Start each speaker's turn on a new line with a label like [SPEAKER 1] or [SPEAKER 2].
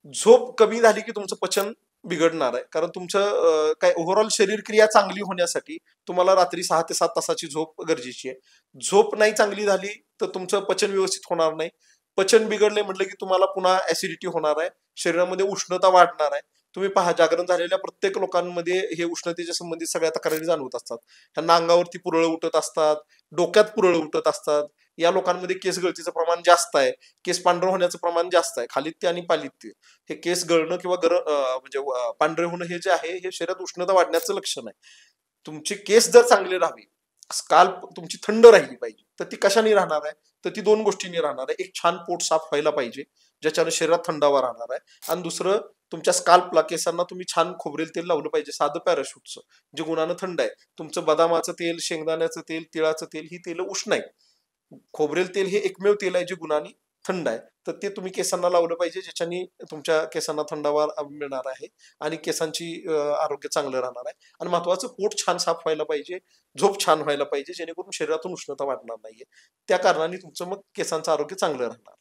[SPEAKER 1] झोप कमी झाली की तुमचं पचन बिघडणार आहे, कारण तुमचं काय ओव्हरऑल शरीर क्रिया चांगली होण्यासाठी तुम्हाला रात्री 6 ते 7 तासाची झोप गरजेची आहे. झोप नाही चांगली झाली तर तुमचं पचन व्यवस्थित होणार नाही. पचन बिघडले म्हटलं की तुम्हाला पुन्हा ऍसिडिटी होणार आहे, शरीरामध्ये उष्णता वाढणार आहे. तुम्ही पहा, जागरण झालेल्या प्रत्येक लोकांमध्ये हे उष्णतेच्या संबंधित सगळ्या तक्रारी जाणवत असतात. ह्यांना अंगावरती पुरळ उठत असतात, डोक्यात पुरळ उठत असतात. या लोकांमध्ये केस गळतीचं प्रमाण जास्त आहे, केस पांढरं होण्याचं प्रमाण जास्त आहे, खालित्य आणि पालित्य. हे केस गळणं किंवा म्हणजे पांढरे होणं हे जे आहे हे शरीरात उष्णता वाढण्याचं लक्षण आहे. तुमचे केस जर चांगले राहावे, स्काल्प तुमची थंड राहिली पाहिजे, तर ती कशाने राहणार आहे? तर ती दोन गोष्टींनी राहणार आहे. एक, छान पोट साफ व्हायला पाहिजे, ज्याच्याने शरीरात थंडावा राहणार आहे. आणि दुसरं, तुमच्या स्काल्पला, केसांना तुम्ही छान खोबरेल तेल लावलं पाहिजे, साधं पॅराशूटचं, जे गुणानं थंड आहे. तुमचं बदामाचं तेल, शेंगदाण्याचं तेल, तिळाचं तेल ही तेल उष्ण आहे. खोबरेल तेल हे एकमेव तेल आहे जे गुणाने थंड आहे. तर ते तुम्ही केसांना लावलं पाहिजे, ज्याच्याने तुमच्या केसांना थंडावा मिळणार आहे आणि केसांची आरोग्य चांगलं राहणार आहे. आणि महत्वाचं, पोट छान साफ व्हायला पाहिजे, झोप छान व्हायला पाहिजे, जेणेकरून शरीरातून उष्णता वाढणार नाहीये. त्या कारणाने तुमचं मग केसांचं आरोग्य चांगलं राहणार.